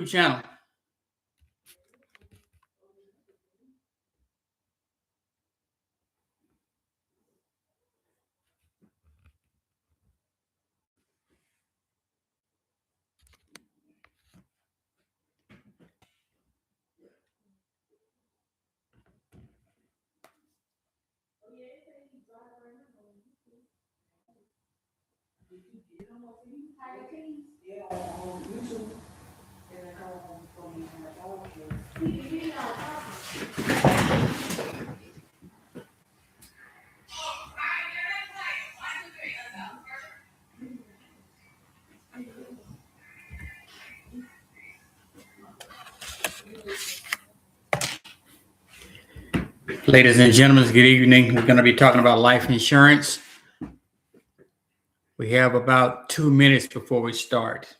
channel. Ladies and gentlemen, good evening. We're going to be talking about life insurance. We have about 2 minutes before we start.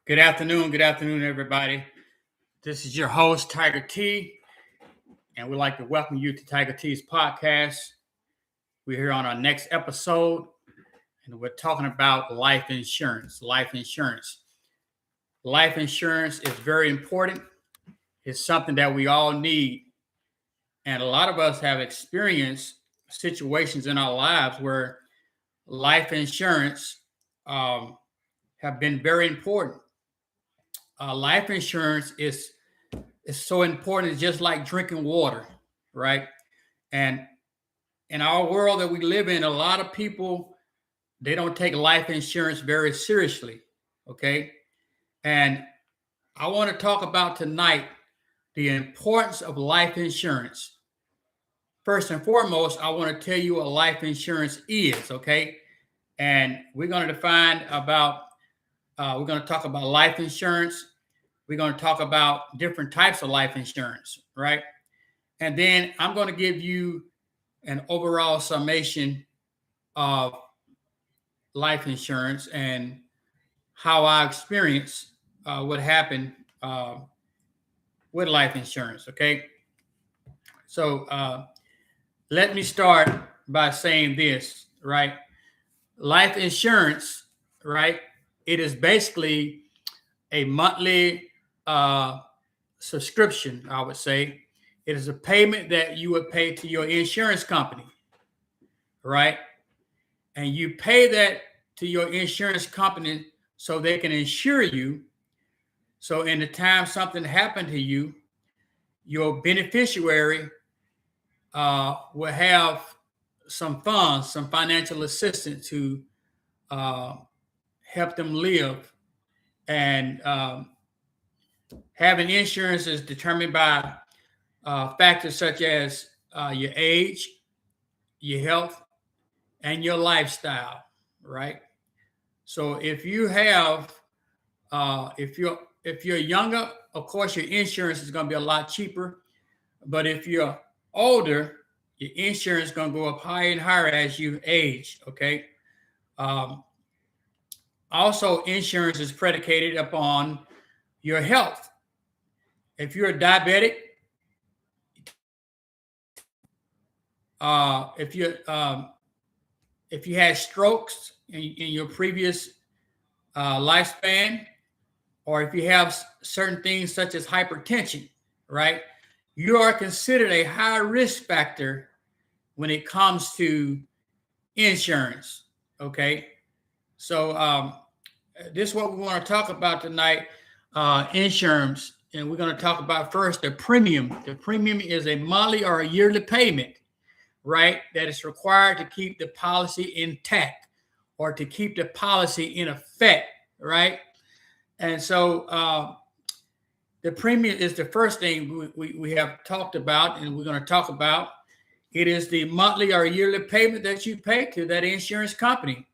Good afternoon, everybody. This is your host, Tiger T, and we'd like to welcome you to Tiger T's podcast. We're here on our next episode, and we're talking about life insurance. Life insurance is very important. It's something that we all need, and a lot of us have experienced situations in our lives where life insurance have been very important. Life insurance is so important. It's just like drinking water, right? And in our world that we live in, a lot of people, they don't take life insurance very seriously. Okay. And I want to talk about tonight the importance of life insurance. First and foremost, I want to tell you what life insurance is. Okay. And we're going to we're going to talk about life insurance. We're going to talk about different types of life insurance, right? And then I'm going to give you an overall summation of life insurance and how I experienced what happened with life insurance, okay? So let me start by saying this, right? Life insurance, right? It is basically a monthly subscription, I would say. It is a payment that you would pay to your insurance company, right? And you pay that to your insurance company so they can insure you. So in the time something happened to you, your beneficiary will have some funds, some financial assistance to uh, help them live. And having insurance is determined by factors such as your age, your health, and your lifestyle, right? So if you have, if you're younger, of course your insurance is going to be a lot cheaper. But if you're older, your insurance is going to go up higher and higher as you age. Okay. Um, Also, insurance is predicated upon your health. If you're a diabetic, uh, if you if you had strokes in your previous lifespan, or if you have certain things such as hypertension, right, you are considered a high risk factor when it comes to insurance. Okay, so this is what we want to talk about tonight, insurance. And we're going to talk about first the premium. The premium is a monthly or a yearly payment, right, that is required to keep the policy intact or to keep the policy in effect, right? And so the premium is the first thing we have talked about and we're going to talk about. It is the monthly or yearly payment that you pay to that insurance company,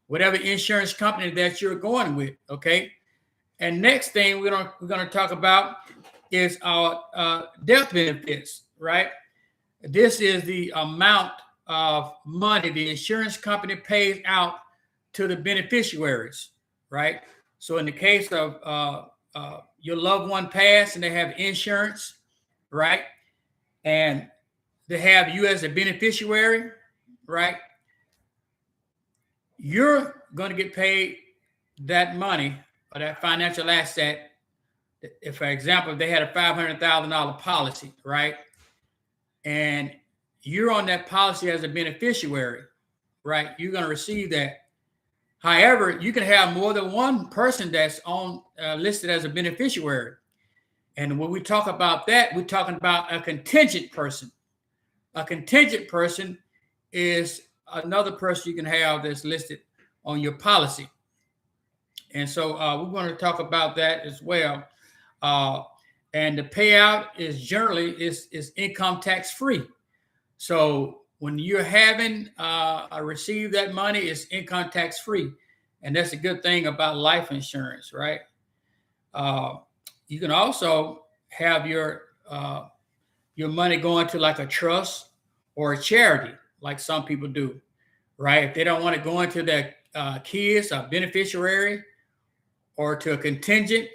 whatever insurance company that you're going with, okay? And next thing we're going to talk about is our death benefits, right? This is the amount of money the insurance company pays out to the beneficiaries, right? So in the case of your loved one passed and they have insurance, right? And they have you as a beneficiary, right? You're going to get paid that money or that financial asset. If, for example, if they had a $500,000 policy, right? And you're on that policy as a beneficiary, right? You're going to receive that. However, you can have more than one person that's on listed as a beneficiary. And when we talk about that, we're talking about a contingent person. A contingent person is another person you can have that's listed on your policy. And so we're going to talk about that as well. And the payout is generally is income tax free. So when you're having receive that money, it's income tax free, and that's a good thing about life insurance, right? You can also have your money going to like a trust or a charity, like some people do, right? If they don't want to go into their kids, a beneficiary, or to a contingent,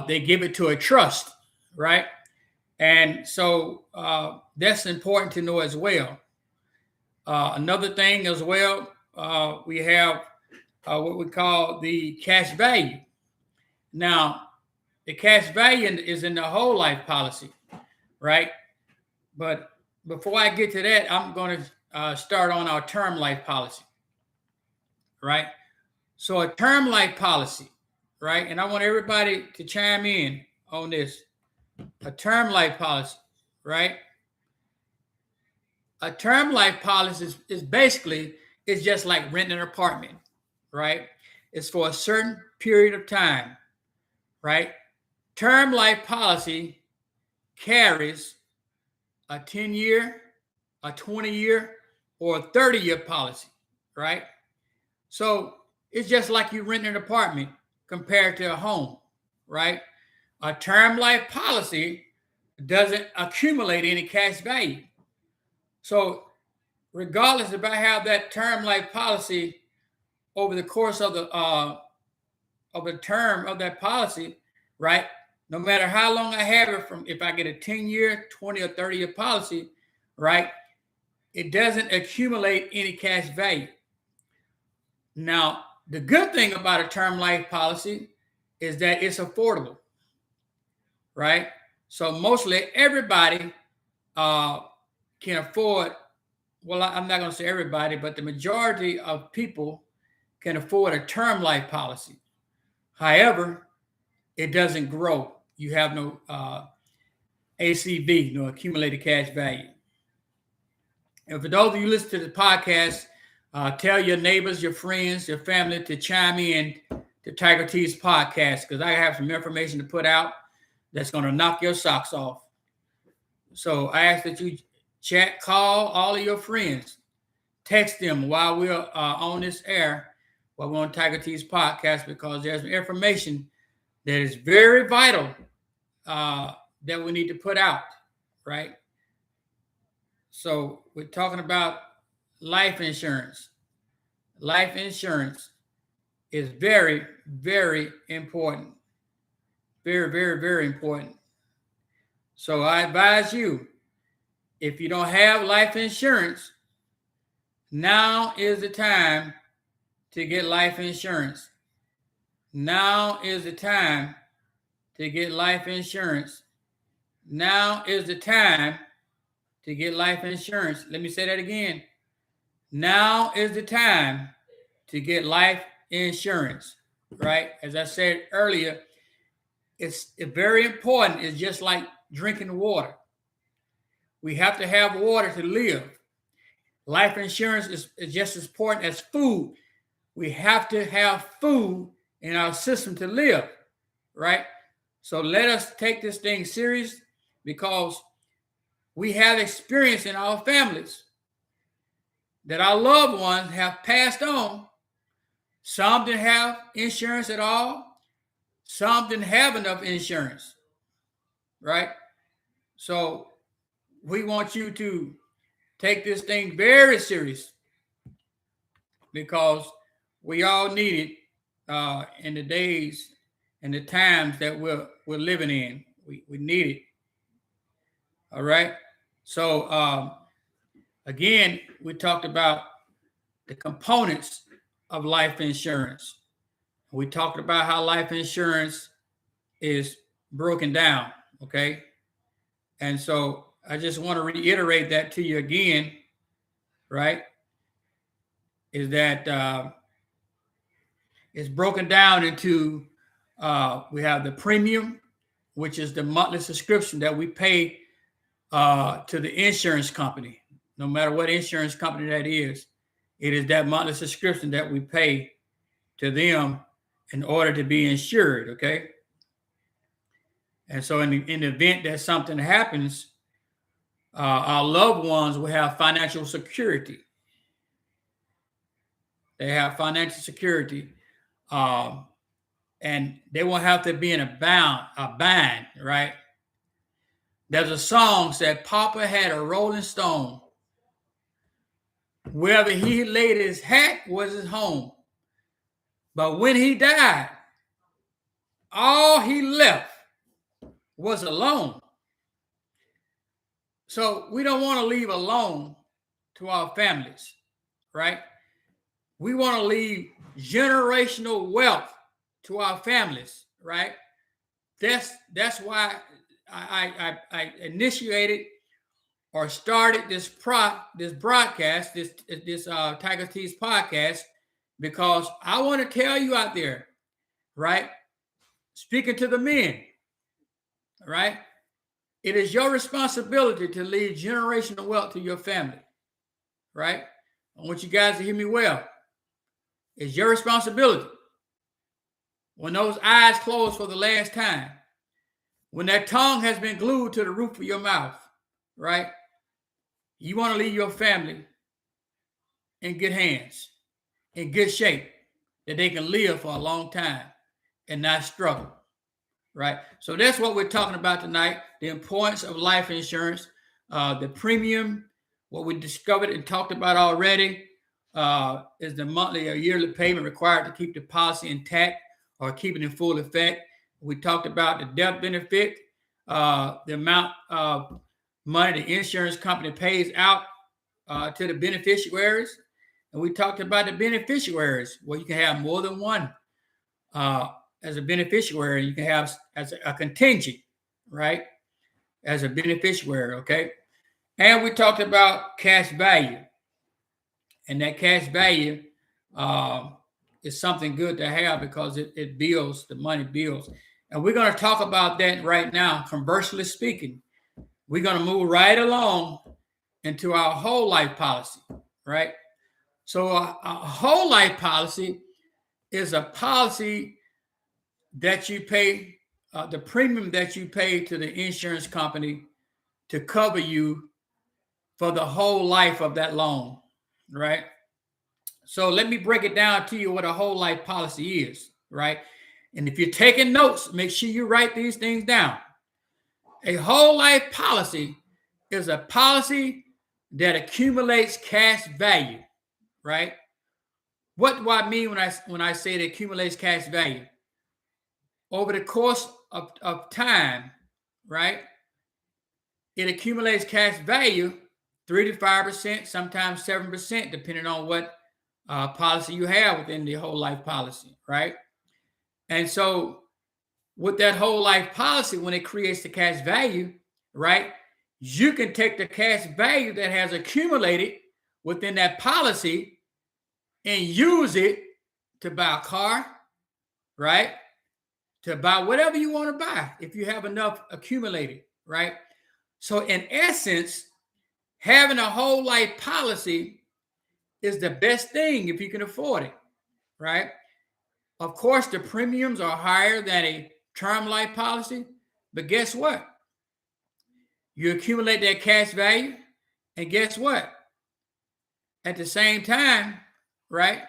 they give it to a trust, right? And so that's important to know as well. Another thing as well, we have what we call the cash value. Now, the cash value is in the whole life policy, right? But before I get to that, I'm going to start on our term life policy, right? So a term life policy, right? And I want everybody to chime in on this. A term life policy, right? A term life policy is basically, it's just like renting an apartment, right? It's for a certain period of time, right? Term life policy carries a 10-year, a 20-year, or a 30-year policy, right? So it's just like you rent an apartment compared to a home, right? A term life policy doesn't accumulate any cash value. So regardless if I have that term life policy over the course of the term of that policy, right? No matter how long I have it, from if I get a 10-year, 20 or 30-year policy, right? It doesn't accumulate any cash value. Now, the good thing about a term life policy is that it's affordable, right? So mostly everybody can afford, well, I'm not going to say everybody, but the majority of people can afford a term life policy. However, it doesn't grow. You have no ACV, no accumulated cash value. And for those of you listen to the podcast, tell your neighbors, your friends, your family to chime in to Tiger T's podcast, because I have some information to put out that's going to knock your socks off. So I ask that you chat, call all of your friends, text them while we're on this air, while we're on Tiger T's podcast, because there's information that is very vital that we need to put out, right? So we're talking about life insurance. Life insurance is very, very important. Very, very, very important. So I advise you, if you don't have life insurance, now is the time to get life insurance. Now is the time to get life insurance. Now is the time to get life insurance. Let me say that again. Now is the time to get life insurance, right? As I said earlier, it's very important. It's just like drinking water. We have to have water to live. Life insurance is just as important as food. We have to have food in our system to live, right? So let us take this thing serious, because we have experience in our families that our loved ones have passed on. Some didn't have insurance at all. Some didn't have enough insurance, right? So we want you to take this thing very serious, because we all need it in the days and the times that we're living in. We need it. All right. So again, we talked about the components of life insurance. We talked about how life insurance is broken down. Okay. And so I just want to reiterate that to you again, right? Is that it's broken down into, we have the premium, which is the monthly subscription that we pay to the insurance company. No matter what insurance company that is, it is that monthly subscription that we pay to them in order to be insured, okay? And so in the event that something happens, our loved ones will have financial security. They have financial security, and they won't have to be in a bind, right? There's a song said, Papa had a rolling stone. Wherever he laid his hat was his home. But when he died, all he left was alone. So we don't want to leave alone to our families, right? We want to leave generational wealth to our families, right? That's why I initiated or started this broadcast, this Tiger T's podcast, because I want to tell you out there, right? Speaking to the men, right? It is your responsibility to leave generational wealth to your family, right? I want you guys to hear me well. It's your responsibility. When those eyes close for the last time, when that tongue has been glued to the roof of your mouth, right? You want to leave your family in good hands, in good shape, that they can live for a long time and not struggle, right? So that's what we're talking about tonight, the importance of life insurance, the premium, what we discovered and talked about already, is the monthly or yearly payment required to keep the policy intact or keep it in full effect. We talked about the death benefit, the amount of money the insurance company pays out to the beneficiaries. And we talked about the beneficiaries, where you can have more than one as a beneficiary. You can have as a contingent, right? As a beneficiary, okay? And we talked about cash value. And that cash value is something good to have, because it builds, the money builds. And we're going to talk about that right now, conversely speaking. We're going to move right along into our whole life policy, right? So a whole life policy is a policy that you pay, the premium that you pay to the insurance company to cover you for the whole life of that loan, right? So let me break it down to you what a whole life policy is, right? And if you're taking notes, make sure you write these things down. A whole life policy is a policy that accumulates cash value, right? What do I mean when I say it accumulates cash value? Over the course of time, right? It accumulates cash value 3 to 5%, sometimes 7%, depending on what policy you have within the whole life policy, right? And so with that whole life policy, when it creates the cash value, right, you can take the cash value that has accumulated within that policy and use it to buy a car, right? To buy whatever you want to buy if you have enough accumulated, right? So in essence, having a whole life policy is the best thing if you can afford it, right? Of course, the premiums are higher than a term life policy, but guess what? You accumulate that cash value, and guess what? At the same time, right?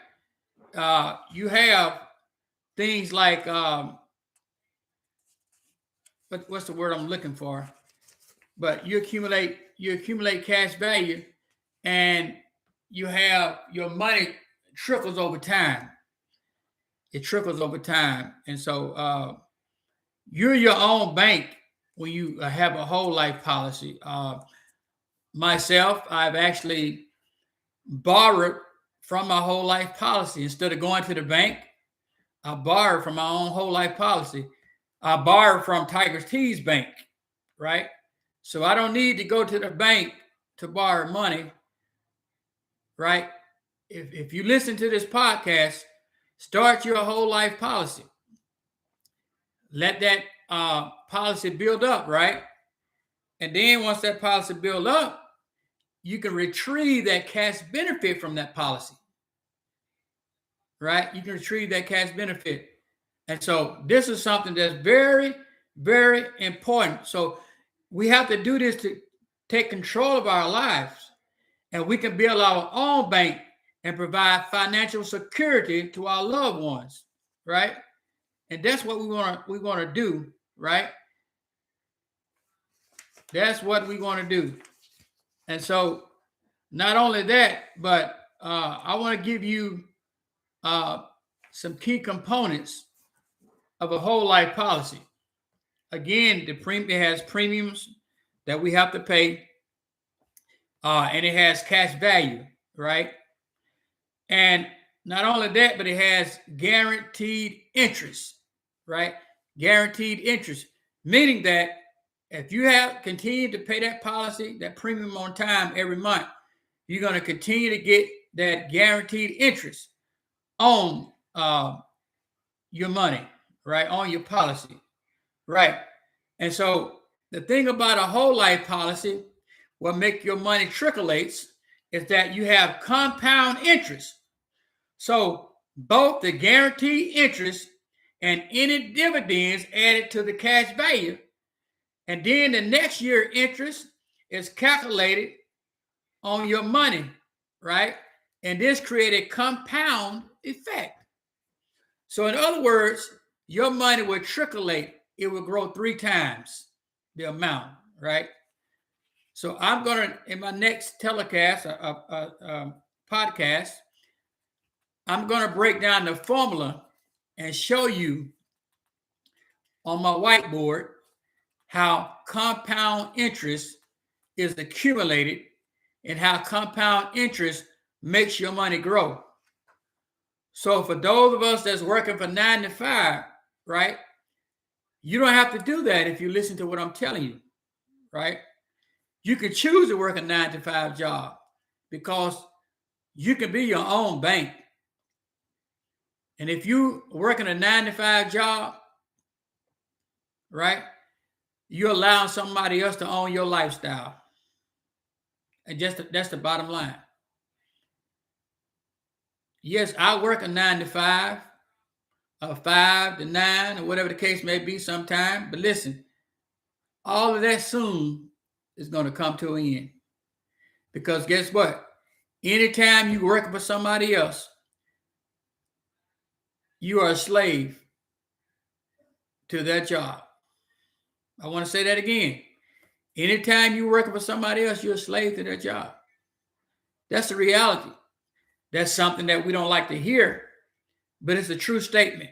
You have things like what's the word I'm looking for? But you accumulate cash value, and you have your money trickles over time. It trickles over time, and so you're your own bank when you have a whole life policy. Myself, I've actually borrowed from my whole life policy. Instead of going to the bank, I borrowed from my own whole life policy. I borrowed from Tiger T's bank, right? So I don't need to go to the bank to borrow money, right? If you listen to this podcast, start your whole life policy. Let that policy build up, right? And then once that policy build up, you can retrieve that cash benefit from that policy, right? You can retrieve that cash benefit. And so this is something that's very, very important. So we have to do this to take control of our lives, and we can build our own bank and provide financial security to our loved ones, right? And that's what we want to do, right? That's what we want to do. And so not only that, but I want to give you some key components of a whole life policy. Again, it has premiums that we have to pay, and it has cash value, right? And not only that, but it has guaranteed interest, right? Guaranteed interest, meaning that if you have continued to pay that policy, that premium on time every month, you're going to continue to get that guaranteed interest on your money, right? On your policy, right? And so the thing about a whole life policy, what make your money trickleates, is that you have compound interest. So both the guaranteed interest and any dividends added to the cash value, and then the next year interest is calculated on your money, right? And this creates a compound effect. So in other words, your money will trickleate. It will grow 3 times the amount, right? So I'm going to, in my next telecast, podcast, I'm going to break down the formula and show you on my whiteboard how compound interest is accumulated and how compound interest makes your money grow. So for those of us that's working for 9 to 5, right? You don't have to do that if you listen to what I'm telling you, right? You can choose to work a 9 to 5 job because you can be your own bank. And if you work in a 9 to 5 job, right, you're allowing somebody else to own your lifestyle. And that's the bottom line. Yes, I work a 9 to 5, a 5 to 9, or whatever the case may be sometime. But listen, all of that soon is going to come to an end. Because guess what? Anytime you're working for somebody else, you are a slave to that job. I want to say that again. Anytime you're working for somebody else, you're a slave to their job. That's the reality. That's something that we don't like to hear, but it's a true statement.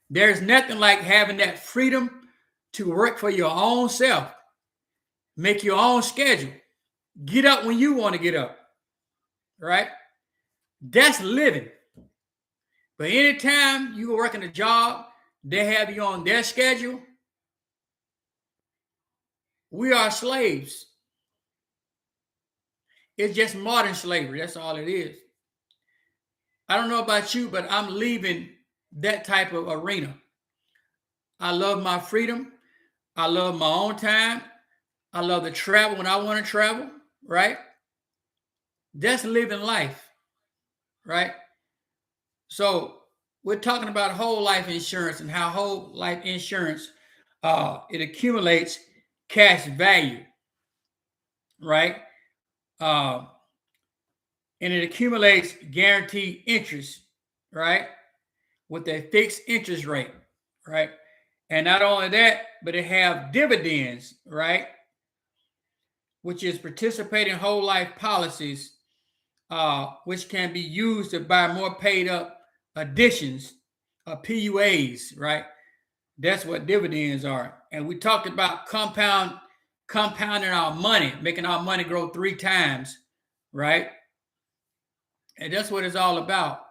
There's nothing like having that freedom to work for your own self, make your own schedule, get up when you want to get up, right? That's living. But anytime you work in a job, they have you on their schedule, we are slaves. It's just modern slavery. That's all it is. I don't know about you, but I'm leaving that type of arena. I love my freedom. I love my own time. I love to travel when I want to travel, right? That's living life, right? So we're talking about whole life insurance and how whole life insurance, it accumulates cash value, right? And it accumulates guaranteed interest, right? With a fixed interest rate, right? And not only that, but it have dividends, right? Which is participating whole life policies, which can be used to buy more paid up additions, PUAs, right? That's what dividends are. And we talked about compounding our money, making our money grow 3 times, right? And that's what it's all about.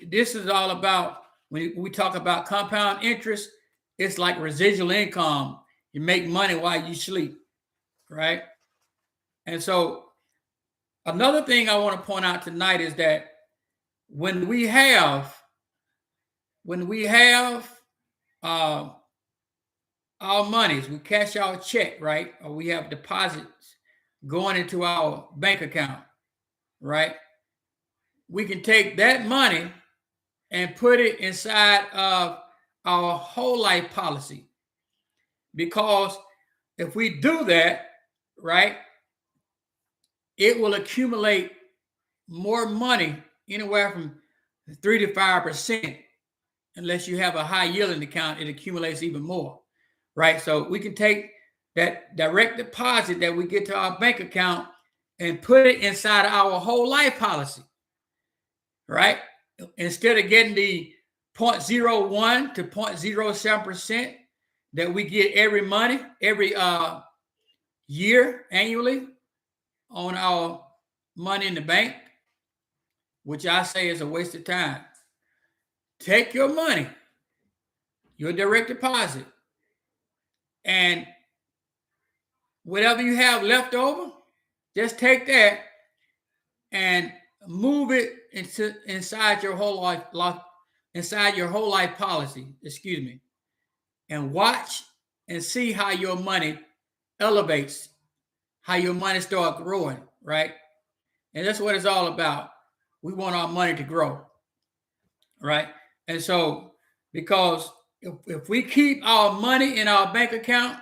This is all about, when we talk about compound interest, it's like residual income. You make money while you sleep, right? And so another thing I want to point out tonight is that when we have our monies, we cash our check, right? Or we have deposits going into our bank account, right? We can take that money and put it inside of our whole life policy. Because if we do that, right, it will accumulate more money, anywhere from 3 to 5%. Unless you have a high yielding account, it accumulates even more, right? So we can take that direct deposit that we get to our bank account and put it inside our whole life policy, right? Instead of getting the 0.01 to 0.07% that we get every year annually on our money in the bank, which I say is a waste of time. Take your money, your direct deposit, and whatever you have left over, just take that and move it inside your whole life policy, and watch and see how your money elevates, how your money starts growing, right? And that's what it's all about. We want our money to grow, right? And so, because if we keep our money in our bank account,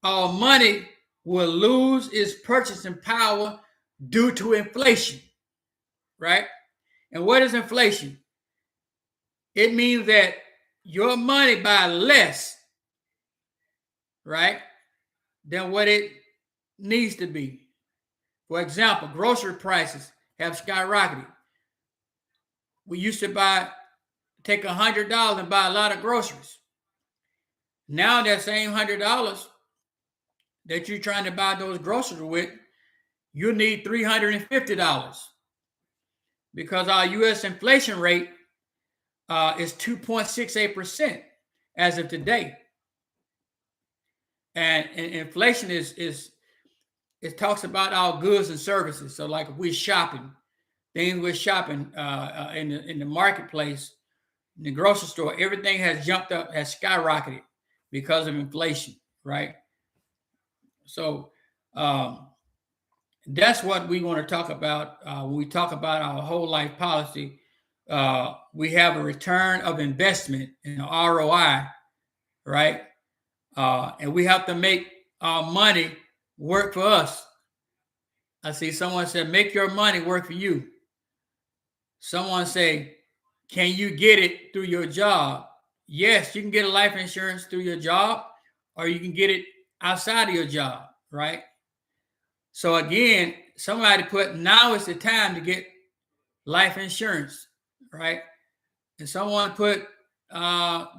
our money will lose its purchasing power due to inflation, right? And what is inflation? It means that your money buys less, right, than what it needs to be. For example, grocery prices have skyrocketed. We used to take $100 and buy a lot of groceries. Now that same $100 that you're trying to buy those groceries with, you need $350, because our U.S. inflation rate is 2.68% as of today. And inflation it talks about our goods and services. So like if we're shopping, in the marketplace, in the grocery store, everything has jumped up, has skyrocketed because of inflation, right? So that's what we want to talk about when we talk about our whole life policy. We have a return of investment in ROI, right? And we have to make our money work for us. I see someone said, make your money work for you. Someone say, can you get it through your job? Yes, you can get a life insurance through your job, or you can get it outside of your job, right? So again, somebody put, now is the time to get life insurance, right? And someone put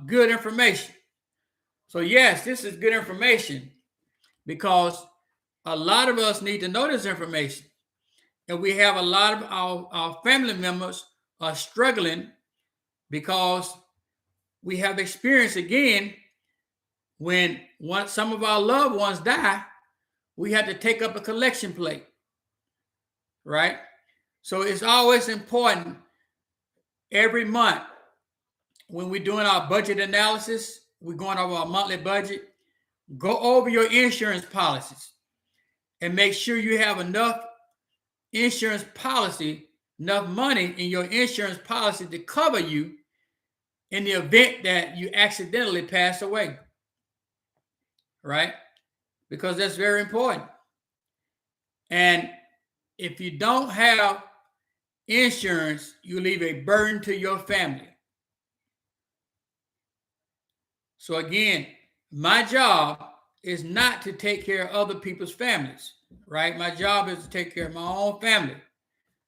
good information. So yes, this is good information because a lot of us need to know this information. And we have a lot of our family members are struggling because we have experienced again when some of our loved ones die, we have to take up a collection plate, right? So it's always important every month when we're doing our budget analysis, we're going over our monthly budget, go over your insurance policies and make sure you have enough insurance policy, enough money in your insurance policy to cover you in the event that you accidentally pass away, right? Because that's very important. And if you don't have insurance, you leave a burden to your family. So again, my job is not to take care of other people's families, right? My job is to take care of my own family.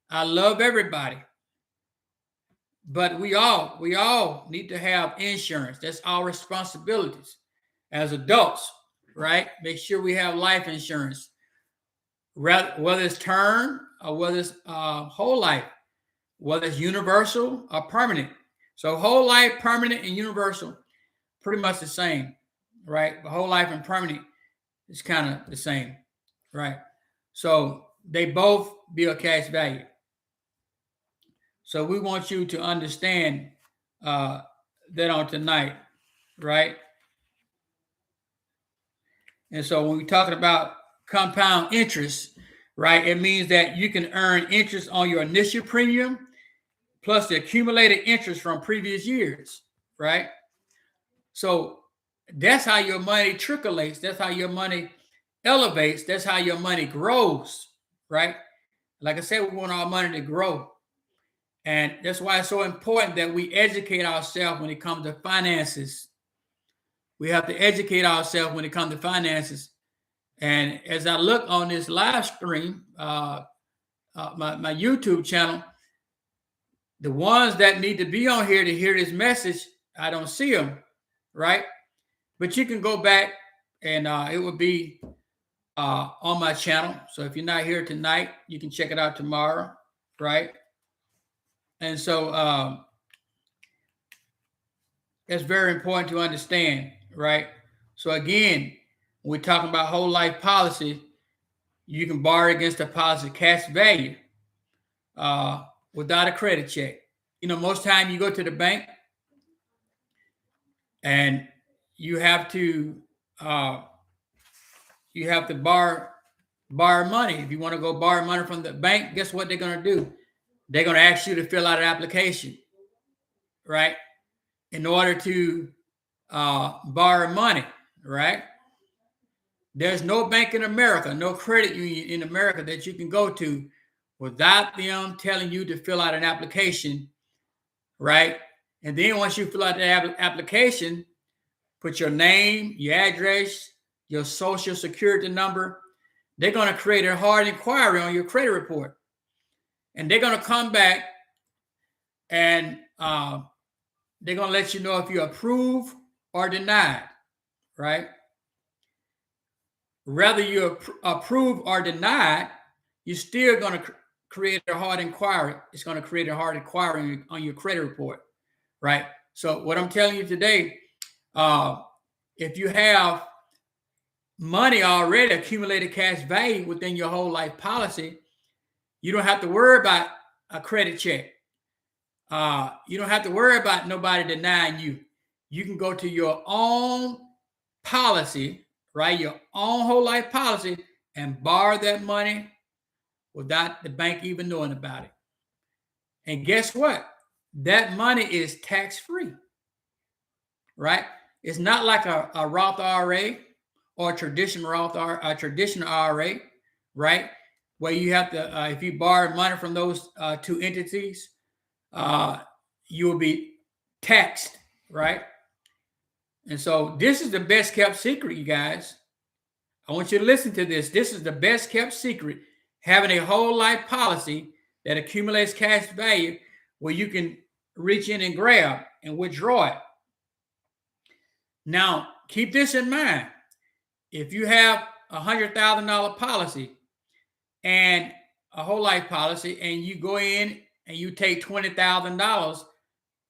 I love everybody. But we all need to have insurance. That's our responsibilities as adults, right? Make sure we have life insurance, whether it's term or whether it's whole life, whether it's universal or permanent. So whole life, permanent, and universal, pretty much the same, right? The whole life and permanent is kind of the same, right? So they both build cash value. So we want you to understand that on tonight, right? And so when we're talking about compound interest, right, it means that you can earn interest on your initial premium plus the accumulated interest from previous years, right? So that's how your money trickles. That's how your money elevates. That's how your money grows, right? Like I said, we want our money to grow. And that's why it's so important that we educate ourselves when it comes to finances. We have to educate ourselves when it comes to finances. And as I look on this live stream, my YouTube channel, the ones that need to be on here to hear this message, I don't see them, right? But you can go back and it will be on my channel. So if you're not here tonight, you can check it out tomorrow, right? And so that's very important to understand, right? So again, when we're talking about whole life policy, you can borrow against a policy cash value without a credit check. You know, most time you go to the bank and you have to borrow money. If you want to go borrow money from the bank, guess what they're going to do? They're going to ask you to fill out an application, right? In order to borrow money, right? There's no bank in America, no credit union in America that you can go to without them telling you to fill out an application, right? And then once you fill out the application, put your name, your address, your social security number. They're going to create a hard inquiry on your credit report. And they're going to come back and they're going to let you know if you approve or denied, right? Whether you approve or denied, you're still going to create a hard inquiry. It's going to create a hard inquiry on your credit report, right? So what I'm telling you today, if you have money already, accumulated cash value within your whole life policy, you don't have to worry about a credit check. You don't have to worry about nobody denying you. You can go to your own policy, right? Your own whole life policy and borrow that money without the bank even knowing about it. And guess what? That money is tax-free, right? It's not like a Roth IRA or a traditional IRA, right? Where you have to, if you borrow money from those two entities, you will be taxed, right? And so this is the best kept secret, you guys. I want you to listen to this. This is the best kept secret, having a whole life policy that accumulates cash value where you can reach in and grab and withdraw it. Now, keep this in mind. If you have $100,000 policy and a whole life policy, and you go in and you take $20,000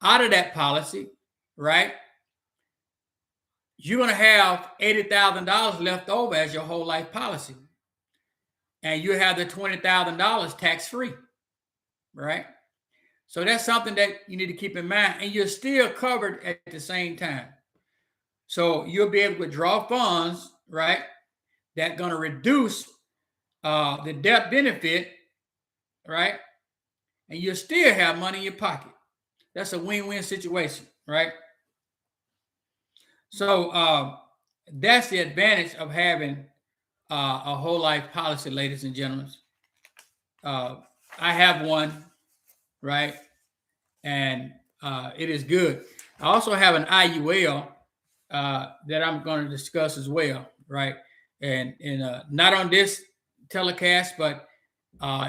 out of that policy, right? You're going to have $80,000 left over as your whole life policy. And you have the $20,000 tax-free, right? So that's something that you need to keep in mind. And you're still covered at the same time. So you'll be able to withdraw funds, right? That's going to reduce the death benefit, right? And you'll still have money in your pocket. That's a win-win situation, right? So that's the advantage of having a whole life policy, ladies and gentlemen. I have one, right? And it is good. I also have an IUL that I'm going to discuss as well, right? And not on this telecast, but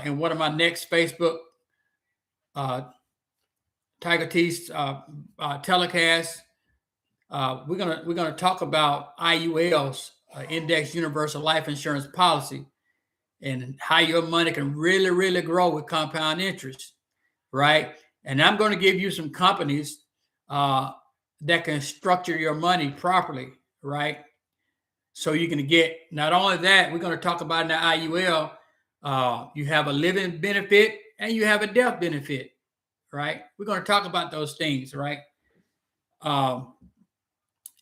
in one of my next Facebook Tiger Teeth telecasts. We're gonna talk about IULs, Index Universal Life Insurance Policy, and how your money can really grow with compound interest, right? And I'm going to give you some companies that can structure your money properly, right? So you can get, not only that, we're going to talk about in the IUL, you have a living benefit and you have a death benefit, right? We're going to talk about those things, right?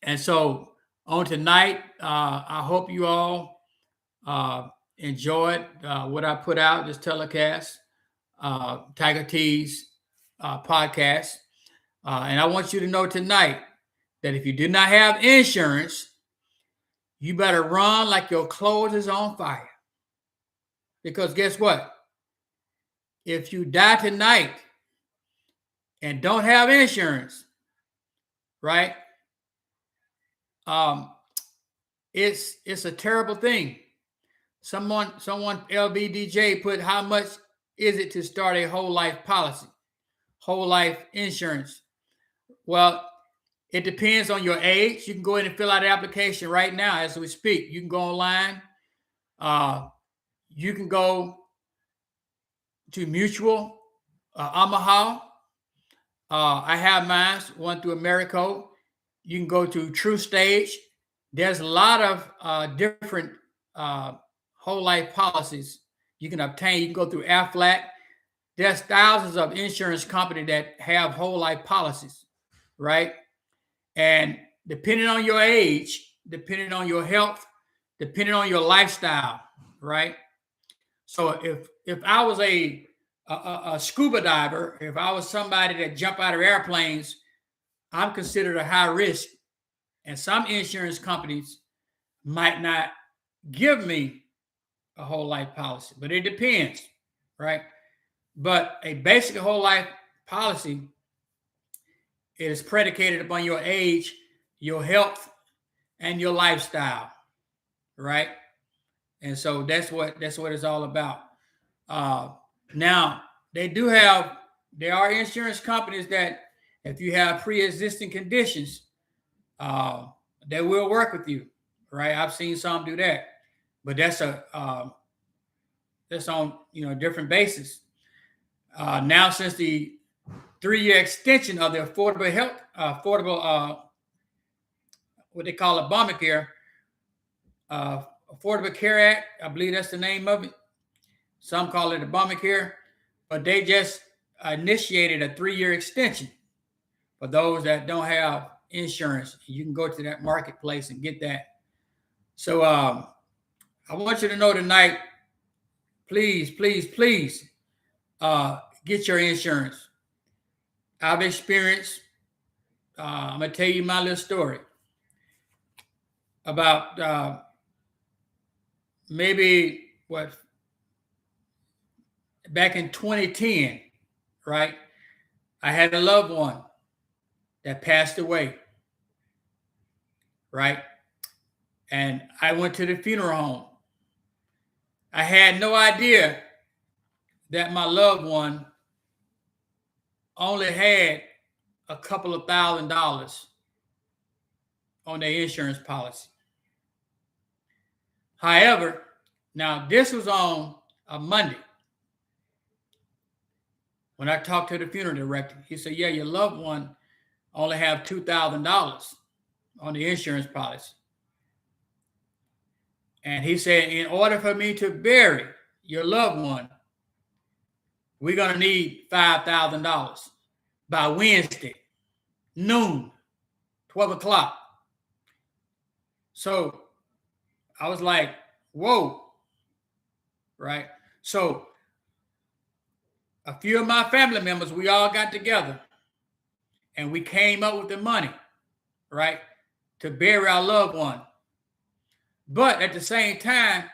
And so on tonight, I hope you all enjoyed what I put out, this telecast, Tiger Tees podcast. And I want you to know tonight that if you do not have insurance, you better run like your clothes is on fire. Because guess what? If you die tonight and don't have insurance, right? It's a terrible thing. Someone LBDJ put, how much is it to start a whole life policy, whole life insurance? Well, it depends on your age. You can go in and fill out an application right now as we speak. You can go online. You can go to Mutual, Omaha. I have mine, one through Americo. You can go to True Stage. There's a lot of different whole life policies you can obtain. You can go through Aflac. There's thousands of insurance companies that have whole life policies, right? And depending on your age, depending on your health, depending on your lifestyle, right? So if I was a scuba diver, if I was somebody that jumped out of airplanes, I'm considered a high risk. And some insurance companies might not give me a whole life policy, but it depends, right? But a basic whole life policy is predicated upon your age, your health, and your lifestyle, right? And so that's what it's all about. Now, there are insurance companies that if you have pre-existing conditions, they will work with you, right? I've seen some do that, but that's on different basis. Now, since the 3-year extension of the affordable what they call Obamacare, Affordable Care Act, I believe that's the name of it. Some call it Obamacare, but they just initiated a 3-year extension for those that don't have insurance. You can go to that marketplace and get that. So I want you to know tonight, please, please, please get your insurance. I've experienced, I'm going to tell you my little story about maybe back in 2010, right? I had a loved one that passed away, right? And I went to the funeral home. I had no idea that my loved one only had a couple of $1,000s on their insurance policy. However, now this was on a Monday. When I talked to the funeral director, he said, yeah, your loved one only have $2,000 on the insurance policy. And he said, in order for me to bury your loved one, we're going to need $5,000 by Wednesday, noon, 12 o'clock. So I was like, whoa, right? So a few of my family members, we all got together and we came up with the money, right, to bury our loved one. But at the same time,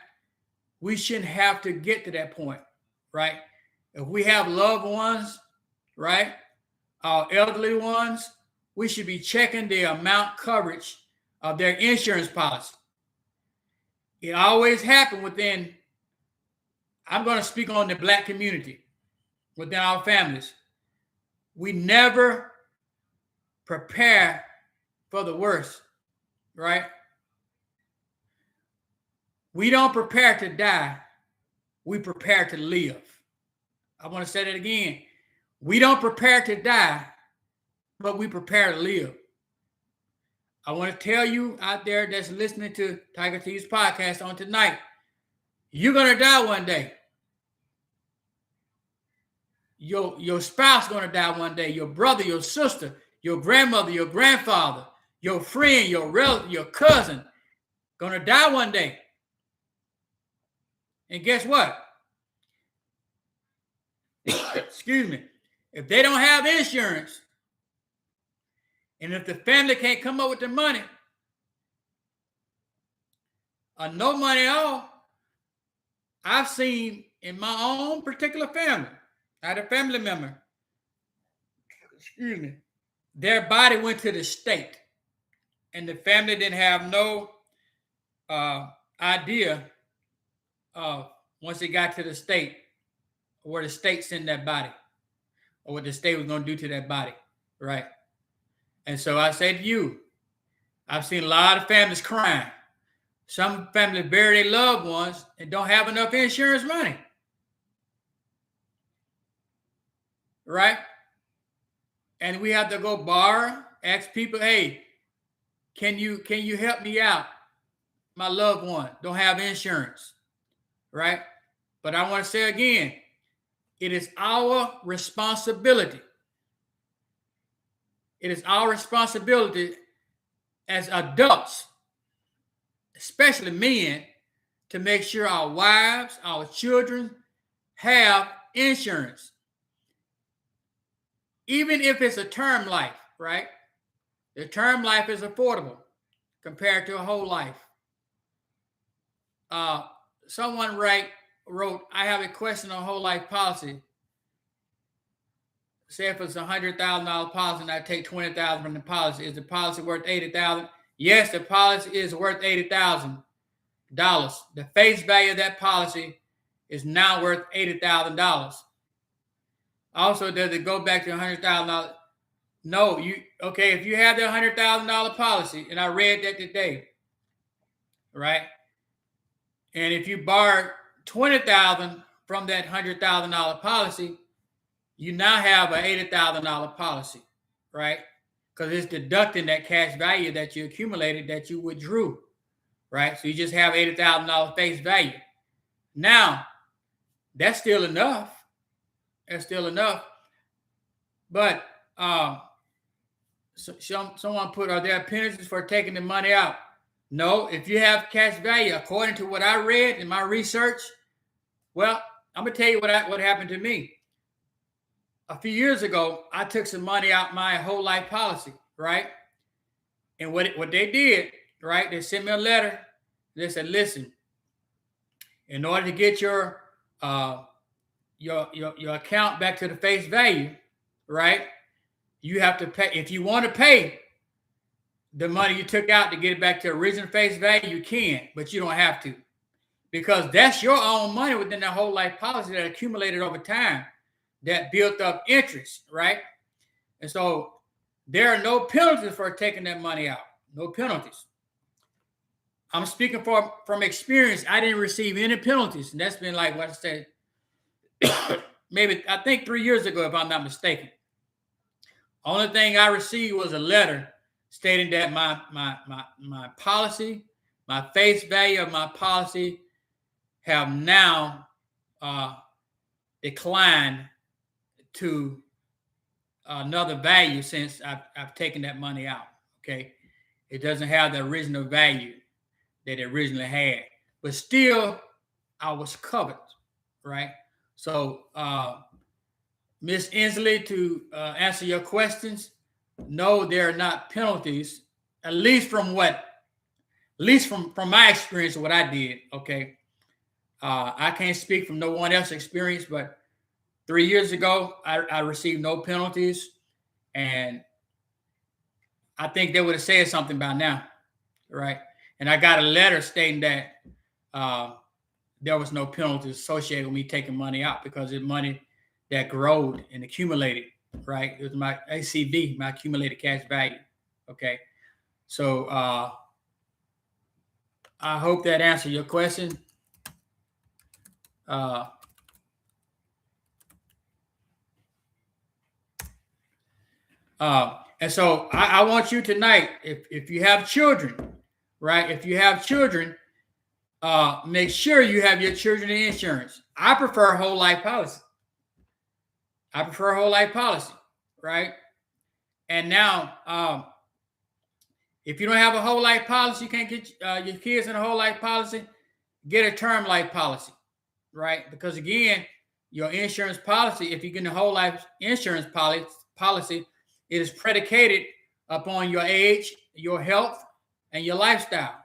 we shouldn't have to get to that point, right? If we have loved ones, right, our elderly ones, we should be checking the amount coverage of their insurance policy. It always happened within, I'm going to speak on the Black community, within our families. We never prepare for the worst, right? We don't prepare to die. We prepare to live. I want to say that again. We don't prepare to die, but we prepare to live. I want to tell you out there that's listening to Tiger T's podcast on tonight, you're going to die one day. Your spouse going to die one day. Your brother, your sister, your grandmother, your grandfather, your friend, your relative, your cousin going to die one day. And guess what? Excuse me. If they don't have insurance, and if the family can't come up with the money, or no money at all, I've seen in my own particular family, I had a family member, excuse me, their body went to the state, and the family didn't have no idea of once it got to the state, where the state sent that body, or what the state was going to do to that body, right? And so I say to you, I've seen a lot of families crying. Some families bury their loved ones and don't have enough insurance money, right? And we have to go borrow, ask people, hey, can you help me out? My loved one don't have insurance, right? But I want to say again, it is our responsibility. It is our responsibility as adults, especially men, to make sure our wives, our children have insurance. Even if it's a term life, right? The term life is affordable compared to a whole life. Someone wrote, I have a question on whole life policy. Say if it's $100,000 policy and I take $20,000 from the policy, is the policy worth $80,000? Yes, the policy is worth $80,000. The face value of that policy is now worth $80,000. Also, does it go back to $100,000? No, if you have the $100,000 policy, and I read that today, right? And if you borrow $20,000 from that $100,000 policy, you now have an $80,000 policy, right? Because it's deducting that cash value that you accumulated, that you withdrew, right? So you just have $80,000 face value. Now, that's still enough. That's still enough. But someone put, are there penalties for taking the money out? No, if you have cash value, according to what I read in my research, Well, I'm gonna tell you what happened to me. A few years ago, I took some money out my whole life policy, right? And what they did, right? They sent me a letter. They said, "Listen, in order to get uh, your account back to the face value, right? You have to pay. If you want to pay the money you took out to get it back to original face value, you can, but you don't have to, because that's your own money within that whole life policy that accumulated over time, that built up interest, right? And so there are no penalties for taking that money out. No penalties. I'm speaking from experience. I didn't receive any penalties, and that's been like what I said, maybe I think 3 years ago, if I'm not mistaken. Only thing I received was a letter stating that my policy, my face value of my policy, have now declined to another value since I've taken that money out. Okay, it doesn't have the original value that it originally had, but still I was covered, right? So, Miss Inslee, to answer your questions, no, there are not penalties, at least from my experience of what I did. Okay, I can't speak from no one else's experience, but 3 years ago, I received no penalties, and I think they would have said something by now, right? And I got a letter stating that there was no penalties associated with me taking money out, because it's money that growed and accumulated, right? It was my ACV, my accumulated cash value. Okay, so I hope that answered your question. And so I want you tonight, if you have children, right? If you have children, make sure you have your children insurance. I prefer whole life policy. Right? And now, if you don't have a whole life policy, you can't get your kids in a whole life policy, get a term life policy, right? Because again, your insurance policy, if you get a whole life insurance policy, it is predicated upon your age, your health, and your lifestyle,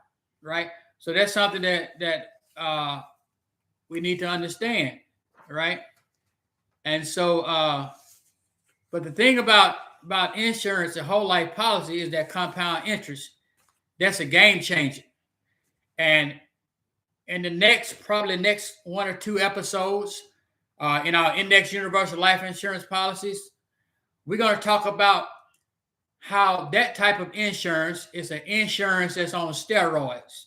right? So that's something that we need to understand, right? And so, but the thing about insurance and whole life policy is that compound interest. That's a game changer. And in the probably next 1 or 2 episodes in our Index Universal Life Insurance policies, we're going to talk about how that type of insurance is an insurance that's on steroids,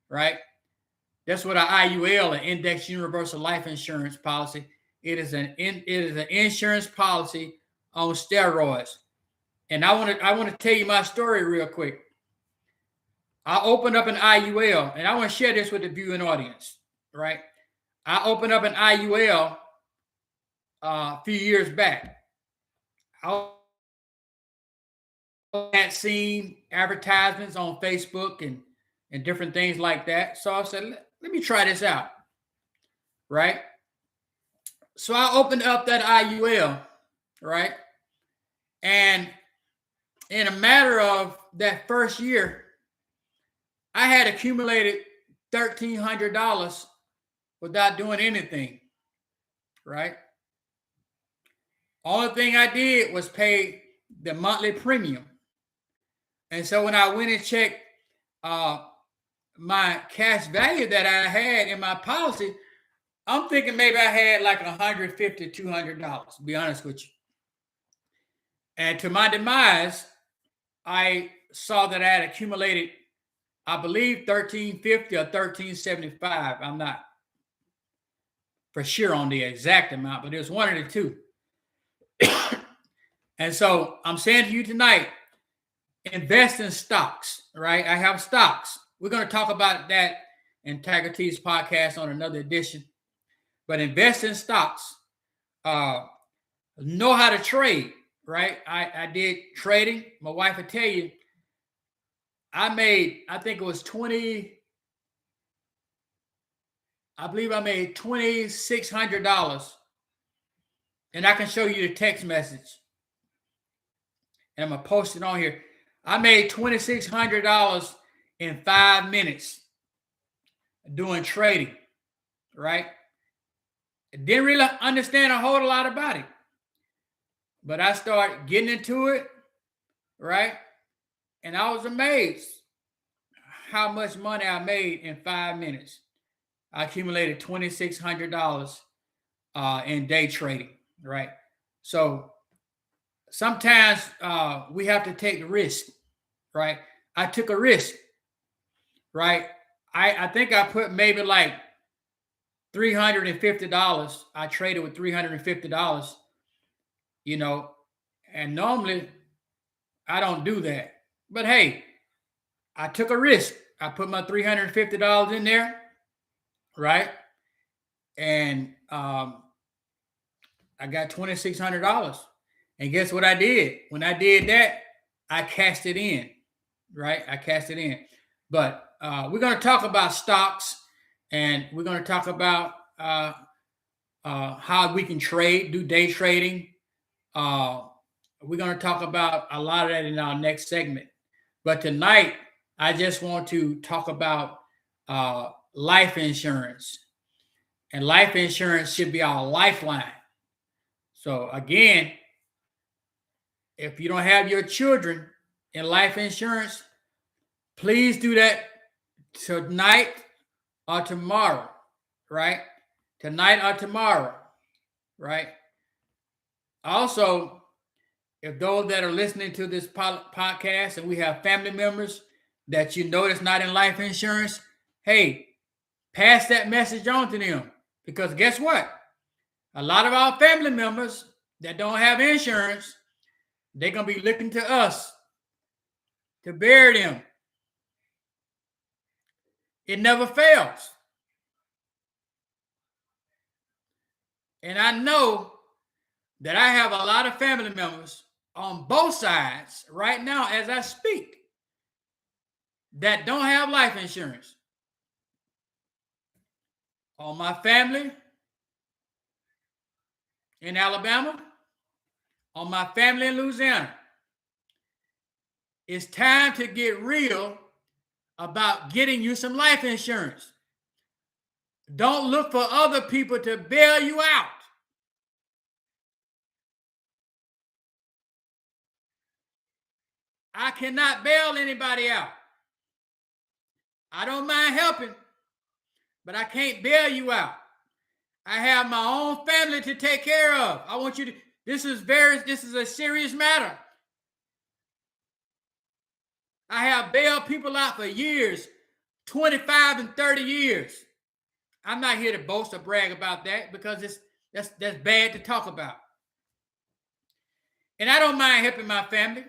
right? That's what an IUL, an Index Universal Life Insurance policy. It is an insurance policy on steroids. And I want to tell you my story real quick. I opened up an IUL, and I want to share this with the viewing audience, right? I opened up an IUL a few years back. I had seen advertisements on Facebook and different things like that. So I said, let me try this out, right? So I opened up that IUL, right? And in a matter of that first year, I had accumulated $1,300 without doing anything, right? Only thing I did was pay the monthly premium. And so when I went and checked my cash value that I had in my policy, I'm thinking maybe I had like $150, $200, to be honest with you. And to my demise, I saw that I had accumulated, I believe, $1,350 or $1,375. I'm not for sure on the exact amount, but it was one of the two. And so I'm saying to you tonight, invest in stocks, right? I have stocks. We're going to talk about that in Tiger T's podcast on another edition. But invest in stocks. Know how to trade, right? I did trading. My wife would tell you, I think it was I believe I made $2,600. And I can show you the text message. And I'm going to post it on here. I made $2,600 in 5 minutes doing trading, right? I didn't really understand a whole lot about it. But I started getting into it, right? And I was amazed how much money I made in 5 minutes. I accumulated $2,600 in day trading, right? So sometimes we have to take the risk, right? I took a risk, right? I think I put maybe like $350. I traded with $350, and normally I don't do that. But hey, I took a risk. I put my $350 in there, right? And I got $2,600. And guess what I did? When I did that, I cashed it in, right? I cashed it in. But we're going to talk about stocks, and we're going to talk about how we can trade, do day trading. We're going to talk about a lot of that in our next segment. But tonight, I just want to talk about life insurance. And life insurance should be our lifeline. So again, if you don't have your children in life insurance, please do that tonight or tomorrow, right? Tonight or tomorrow, right? Also, if those that are listening to this podcast and we have family members that you know that's not in life insurance, hey, pass that message on to them. Because guess what? A lot of our family members that don't have insurance, they're going to be looking to us to bury them. It never fails. And I know that I have a lot of family members on both sides right now as I speak that don't have life insurance. On my family in Alabama, on my family in Louisiana. It's time to get real about getting you some life insurance. Don't look for other people to bail you out. I cannot bail anybody out. I don't mind helping, but I can't bail you out. I have my own family to take care of. I want you to, this is a serious matter. I have bailed people out for years, 25 and 30 years. I'm not here to boast or brag about that because that's bad to talk about. And I don't mind helping my family.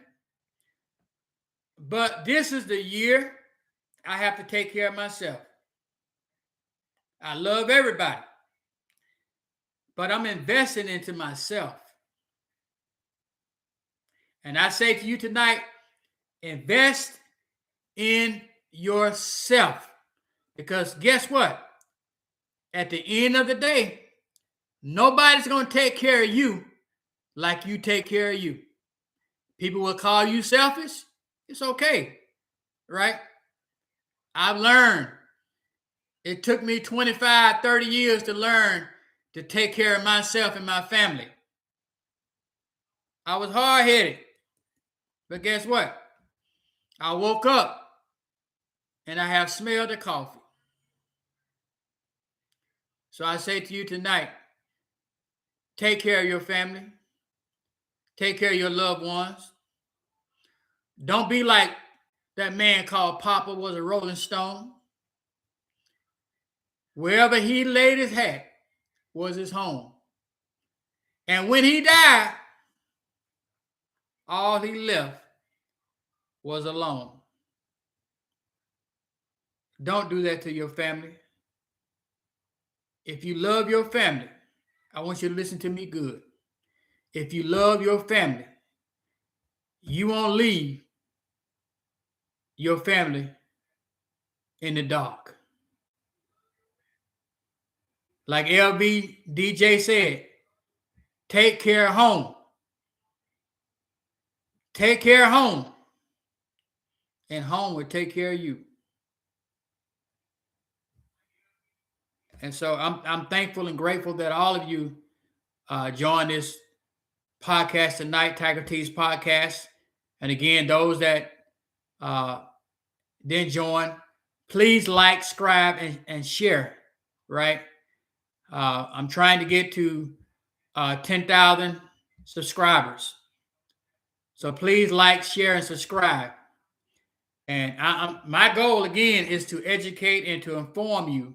But this is the year I have to take care of myself. I love everybody, but I'm investing into myself. And I say to you tonight, invest in yourself. Because guess what? At the end of the day, nobody's going to take care of you like you take care of you. People will call you selfish. It's okay, right? I've learned. It took me 25, 30 years to learn to take care of myself and my family. I was hard-headed. But guess what? I woke up and I have smelled the coffee. So I say to you tonight, take care of your family. Take care of your loved ones. Don't be like that man called Papa was a Rolling Stone. Wherever he laid his hat was his home. And when he died, all he left was alone. Don't do that to your family. If you love your family, I want you to listen to me good. If you love your family, you won't leave your family in the dark. Like LB DJ said, take care of home. Take care of home. And home will take care of you. And so I'm thankful and grateful that all of you joined this podcast tonight, Tiger T's podcast. And again, those that didn't join, please like, subscribe, and share, right? I'm trying to get to 10,000 subscribers. So please like, share, and subscribe. And my goal, again, is to educate and to inform you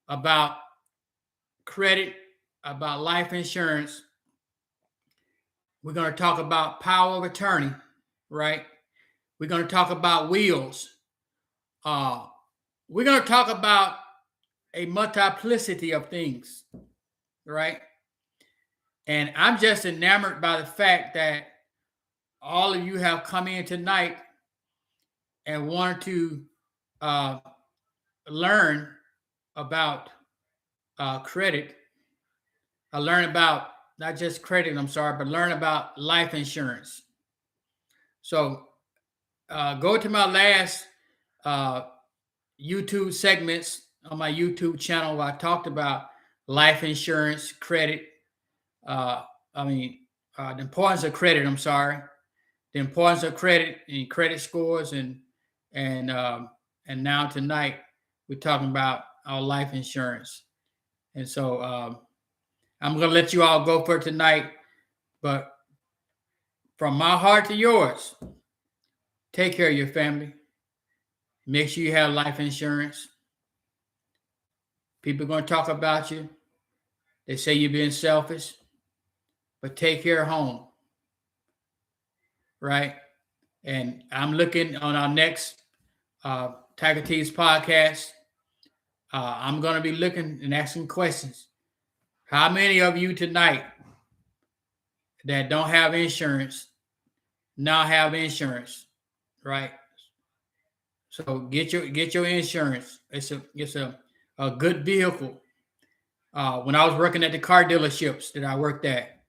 about credit, about life insurance. We're going to talk about power of attorney, right? We're going to talk about wills. We're going to talk about a multiplicity of things, right? And I'm just enamored by the fact that all of you have come in tonight and wanted to learn about credit. Learn about not just credit, but learn about life insurance. So go to my last YouTube segments on my YouTube channel where I talked about life insurance, credit. The importance of credit. The importance of credit and credit scores, and now tonight we're talking about our life insurance. And so I'm going to let you all go for tonight, but from my heart to yours, take care of your family. Make sure you have life insurance. People are going to talk about you. They say you're being selfish, but take care of home, right? And I'm looking on our next Tiger T's podcast. I'm going to be looking and asking questions. How many of you tonight that don't have insurance now have insurance, right? So get your insurance. It's a good vehicle. When I was working at the car dealerships that I worked at,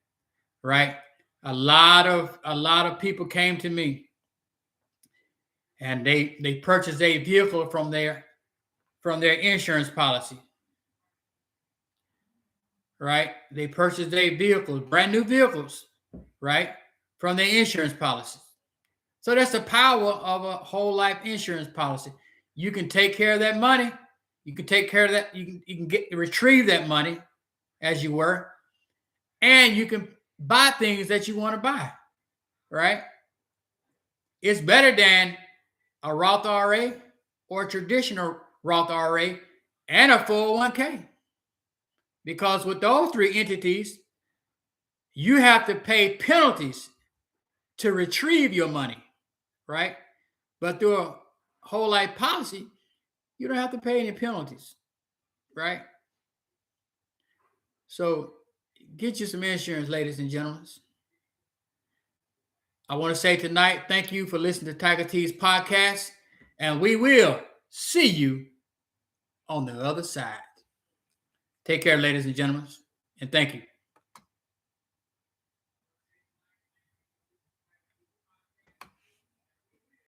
right? A lot of people came to me and they purchased a vehicle from their insurance policy. Right? They purchased their vehicles, brand new vehicles, right? From their insurance policy. So that's the power of a whole life insurance policy. You can take care of that money. You can take care of that. You can retrieve that money as you were, and you can buy things that you want to buy, right? It's better than a Roth IRA or a traditional Roth IRA and a 401k. Because with those three entities, you have to pay penalties to retrieve your money, right? But through a whole life policy, you don't have to pay any penalties, right? So get you some insurance, ladies and gentlemen. I want to say tonight, thank you for listening to Tiger T's podcast, and we will see you on the other side. Take care, ladies and gentlemen, and thank you.